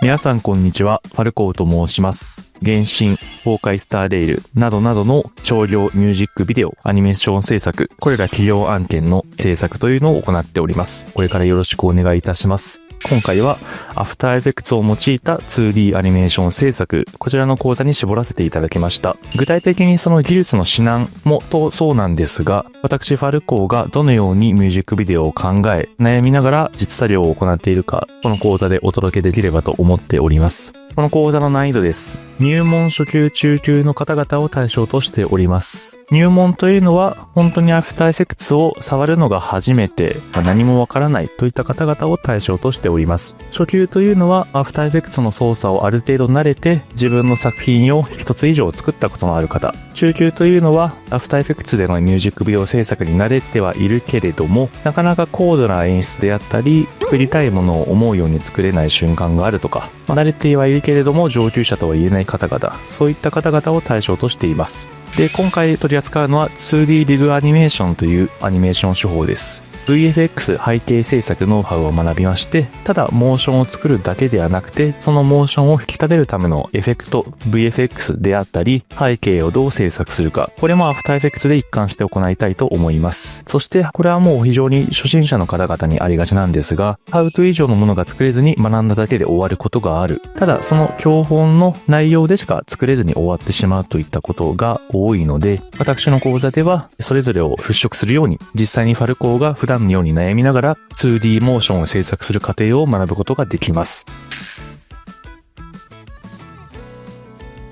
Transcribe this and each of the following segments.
皆さんこんにちは、ファルコーと申します。原神、崩壊スターレイルなどなどの商業ミュージックビデオ、アニメーション制作、これら企業案件の制作というのを行っております。これからよろしくお願いいたします。今回はアフターエフェクツを用いた 2D アニメーション制作、こちらの講座に絞らせていただきました。具体的にその技術の指南もそうなんですが、私ファルコーがどのようにミュージックビデオを考え、悩みながら実作業を行っているか、この講座でお届けできればと思っております。この講座の難易度です。入門初級中級の方々を対象としております。入門というのは本当にアフターエフェクツを触るのが初めて、何もわからないといった方々を対象としております。初級というのはアフターエフェクツの操作をある程度慣れて自分の作品を一つ以上作ったことのある方。中級というのはアフターエフェクツでのミュージックビデオ制作に慣れてはいるけれども、なかなか高度な演出であったり、作りたいものを思うように作れない瞬間があるとか、慣れてはいるけれども上級者とは言えない方々、そういった方々を対象としています。で、今回取り扱うのは 2D リグアニメーションというアニメーション手法です。VFX 背景制作ノウハウを学びまして、ただモーションを作るだけではなくて、そのモーションを引き立てるためのエフェクト、VFX であったり、背景をどう制作するか、これもアフターエフェクツで一貫して行いたいと思います。そして、これはもう非常に初心者の方々にありがちなんですが、How to 以上のものが作れずに学んだだけで終わることがある。ただ、その教本の内容でしか作れずに終わってしまうといったことが多いので、私の講座ではそれぞれを払拭するように、実際にファルコーが普段のように悩みながら 2D モーションを制作する過程を学ぶことができます。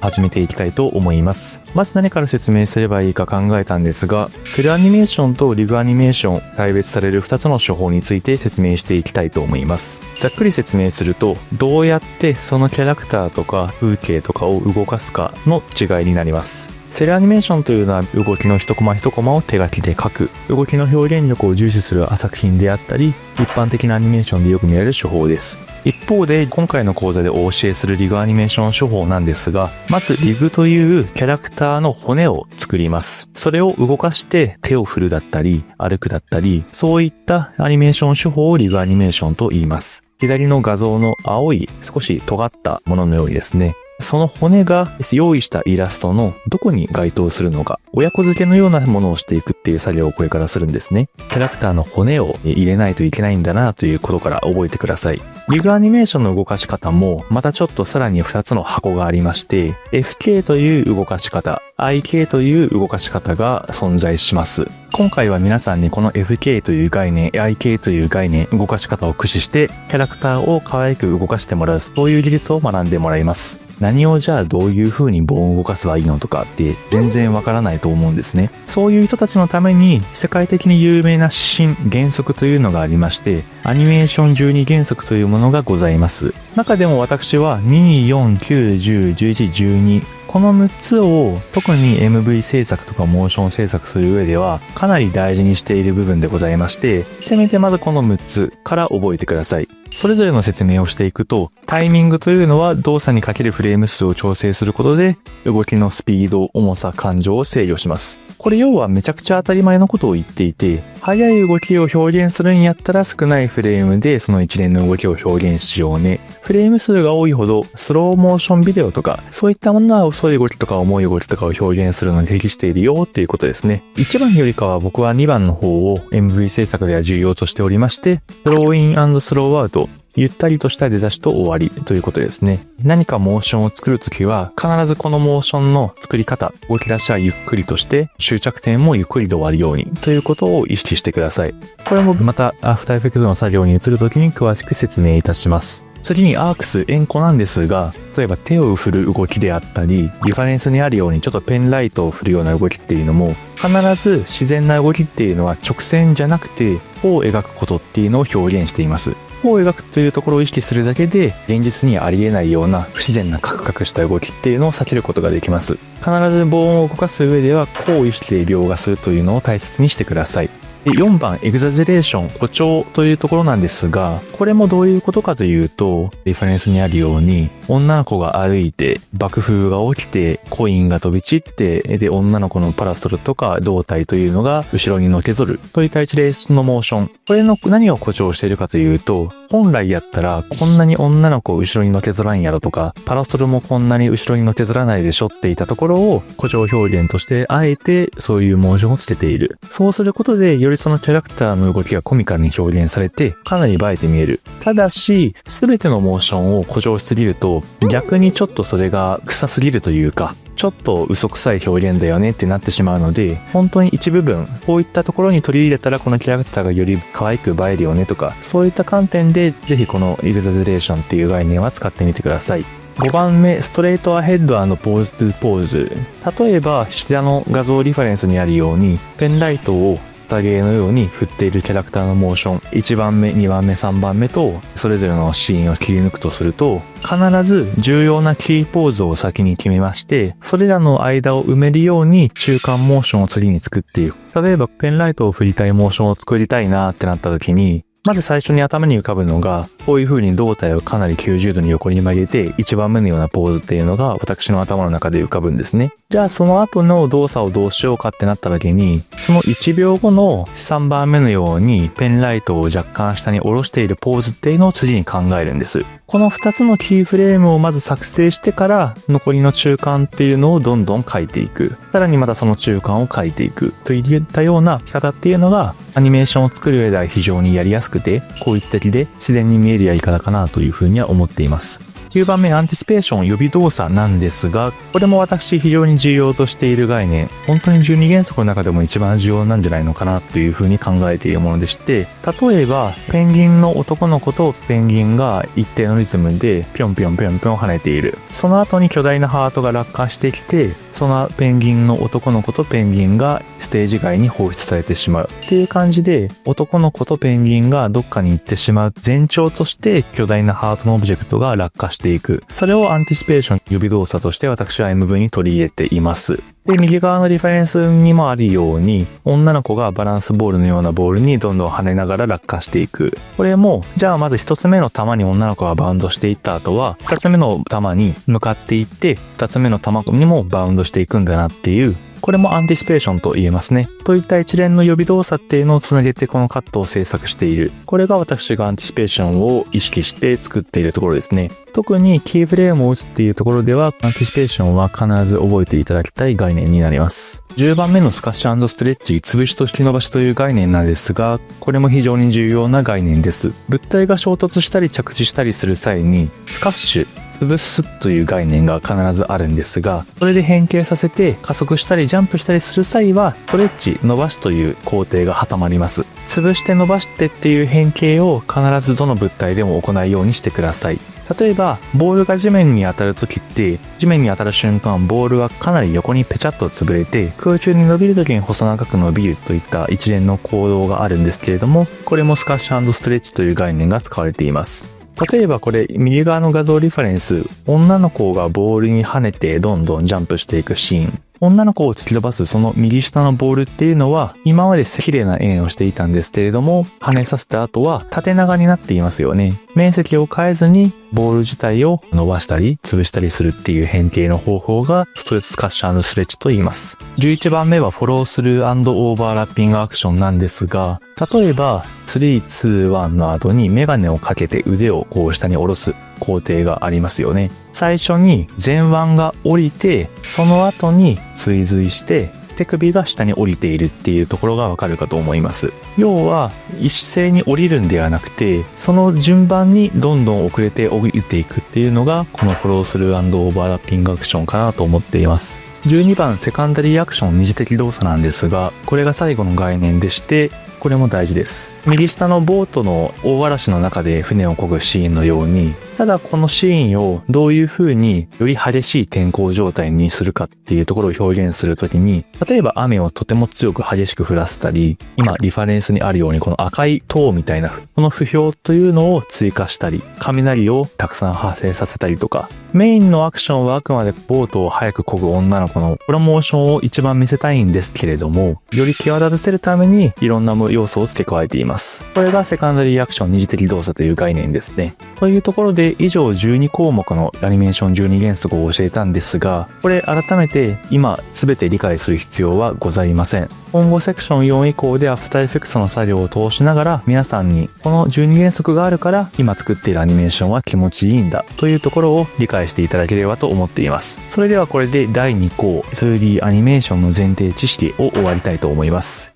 始めていきたいと思います。まず何から説明すればいいか考えたんですが、セルアニメーションとリグアニメーション、大別される2つの手法について説明していきたいと思います。ざっくり説明すると、どうやってそのキャラクターとか風景とかを動かすかの違いになります。セルアニメーションというのは動きの一コマ一コマを手書きで書く、動きの表現力を重視する作品であったり、一般的なアニメーションでよく見られる手法です。一方で今回の講座でお教えするリグアニメーション手法なんですが、まずリグというキャラクターの骨を作ります。それを動かして手を振るだったり、歩くだったり、そういったアニメーション手法をリグアニメーションと言います。左の画像の青い少し尖ったもののようにですね、その骨が用意したイラストのどこに該当するのか、親子付けのようなものをしていくっていう作業をこれからするんですね。キャラクターの骨を入れないといけないんだなということから覚えてください。リグアニメーションの動かし方もまたちょっとさらに2つの箱がありまして、FK という動かし方、IK という動かし方が存在します。今回は皆さんにこの FK という概念、IK という概念、動かし方を駆使してキャラクターを可愛く動かしてもらう、そういう技術を学んでもらいます。何をじゃあどういう風に棒を動かせばいいのとかって全然わからないと思うんですね。そういう人たちのために世界的に有名な指針、原則というのがありまして、アニメーション12原則というものがございます。中でも私は2、4、9、10、11、12、この6つを特に MV 制作とかモーション制作する上ではかなり大事にしている部分でございまして、せめてまずこの6つから覚えてください。それぞれの説明をしていくと、タイミングというのは動作にかけるフレーム数を調整することで動きのスピード、重さ、感情を制御します。これ要はめちゃくちゃ当たり前のことを言っていて、速い動きを表現するんやったら少ないフレームでその一連の動きを表現しようね。フレーム数が多いほどスローモーションビデオとかそういったものは遅い動きとか重い動きとかを表現するのに適しているよっていうことですね。1番よりかは僕は2番の方を MV 制作では重要としておりまして、スローイン&スローアウト、ゆったりとした出だしと終わりということですね。何かモーションを作るときは必ずこのモーションの作り方、動き出しはゆっくりとして終着点もゆっくりで終わるようにということを意識してください。これもまたアフターエフェクトの作業に移るときに詳しく説明いたします。次にアークス、円弧なんですが、例えば手を振る動きであったり、リファレンスにあるようにちょっとペンライトを振るような動きっていうのも、必ず自然な動きっていうのは直線じゃなくて、弧を描くことっていうのを表現しています。弧を描くというところを意識するだけで、現実にありえないような不自然なカクカクした動きっていうのを避けることができます。必ず棒を動かす上では、弧を意識で描画するというのを大切にしてください。で、4番、エグザジェレーション、誇張というところなんですが、これもどういうことかというと、リファレンスにあるように、女の子が歩いて、爆風が起きて、コインが飛び散って、で、女の子のパラソルとか胴体というのが後ろにのけぞるといった一連のモーション。これの何を誇張しているかというと、本来やったら、こんなに女の子を後ろにのけぞらんやろとか、パラソルもこんなに後ろにのけぞらないでしょっていたところを、誇張表現としてあえてそういうモーションをつけている。そうすることで、よりそのキャラクターの動きがコミカルに表現されて、かなり映えて見える。ただし、すべてのモーションを誇張しすぎると、逆にちょっとそれが臭すぎるというか、ちょっと嘘くさい表現だよねってなってしまうので、本当に一部分、こういったところに取り入れたらこのキャラクターがより可愛く映えるよねとか、そういった観点で、ぜひこのエグザジェレーションっていう概念は使ってみてください。5番目、ストレートアヘッド&ポーズトゥポーズ。例えば、下の画像リファレンスにあるように、ペンライトをタゲーのように振っているキャラクターのモーション、1番目、2番目、3番目と、それぞれのシーンを切り抜くとすると、必ず重要なキーポーズを先に決めまして、それらの間を埋めるように中間モーションを次に作っていく。例えば、ペンライトを振りたいモーションを作りたいなってなった時に、まず最初に頭に浮かぶのが、こういう風に胴体をかなり90度に横に曲げて、1番目のようなポーズっていうのが私の頭の中で浮かぶんですね。じゃあその後の動作をどうしようかってなった時に、その1秒後の3番目のようにペンライトを若干下に下ろしているポーズっていうのを次に考えるんです。この2つのキーフレームをまず作成してから、残りの中間っていうのをどんどん書いていく。さらにまたその中間を書いていくといったような書き方っていうのが、アニメーションを作る上では非常にやりやすくて、効率的で自然に見えるやり方かなというふうには思っています。9番目、アンティシペーション予備動作なんですが、これも私非常に重要としている概念、本当に12原則の中でも一番重要なんじゃないのかなというふうに考えているものでして、例えば、ペンギンの男の子とペンギンが一定のリズムでぴょんぴょんぴょんぴょん跳ねている。その後に巨大なハートが落下してきて、そのペンギンの男の子とペンギンがステージ外に放出されてしまうっていう感じで、男の子とペンギンがどっかに行ってしまう前兆として巨大なハートのオブジェクトが落下していく。それをアンティシペーション予備動作として私は MV に取り入れています。で、右側のリファレンスにもあるように、女の子がバランスボールのようなボールにどんどん跳ねながら落下していく。これも、じゃあまず一つ目の球に女の子がバウンドしていった後は、二つ目の球に向かっていって、二つ目の球にもバウンドしていくんだなっていう、これもアンティシペーションと言えますね。といった一連の予備動作っていうのをつなげてこのカットを制作している。これが私がアンティシペーションを意識して作っているところですね。特にキーフレームを打つっていうところでは、アンティシペーションは必ず覚えていただきたい概念になります。10番目のスカッシュ&ストレッチ、潰しと引き伸ばしという概念なんですが、これも非常に重要な概念です。物体が衝突したり着地したりする際に、スカッシュ、潰すという概念が必ずあるんですが、それで変形させて加速したりジャンプしたりする際は、ストレッチ、伸ばしという工程が挟まります。潰して伸ばしてっていう変形を必ずどの物体でも行うようにしてください。例えば、ボールが地面に当たるときって、地面に当たる瞬間、ボールはかなり横にペチャッと潰れて、空中に伸びるときに細長く伸びるといった一連の行動があるんですけれども、これもスカッシュ&ストレッチという概念が使われています。例えばこれ、右側の画像リファレンス、女の子がボールに跳ねてどんどんジャンプしていくシーン。女の子を突き飛ばすその右下のボールっていうのは、今まで綺麗な円をしていたんですけれども、跳ねさせた後は縦長になっていますよね。面積を変えずに、ボール自体を伸ばしたり、潰したりするっていう変形の方法が、ストレッチスカッシュ&ストレッチと言います。11番目はフォロースルー&オーバーラッピングアクションなんですが、例えば、3、2、1の後にメガネをかけて腕をこう下に下ろす工程がありますよね。最初に前腕が降りて、その後に追随して手首が下に降りているっていうところがわかるかと思います。要は一斉に降りるんではなくて、その順番にどんどん遅れて降りていくっていうのがこのフォロースルー&オーバーラッピングアクションかなと思っています。12番セカンダリーアクション二次的動作なんですが、これが最後の概念でして、これも大事です。右下のボートの大嵐の中で船を漕ぐシーンのように、ただこのシーンをどういう風により激しい天候状態にするかっていうところを表現するときに、例えば雨をとても強く激しく降らせたり、今リファレンスにあるようにこの赤い塔みたいなこの符標というのを追加したり、雷をたくさん発生させたりとか、メインのアクションはあくまでボートを早く漕ぐ女の子のプロモーションを一番見せたいんですけれども、より際立たせるためにいろんな要素を付け加えています。これがセカンダリーアクション二次的動作という概念ですね。というところで以上12項目のアニメーション12原則を教えたんですが、これ改めて今全て理解する必要はございません。今後セクション4以降でアフターエフェクトの作業を通しながら皆さんにこの12原則があるから今作っているアニメーションは気持ちいいんだというところを理解していただければと思っています。それではこれで第2項 2D アニメーションの前提知識を終わりたいと思います。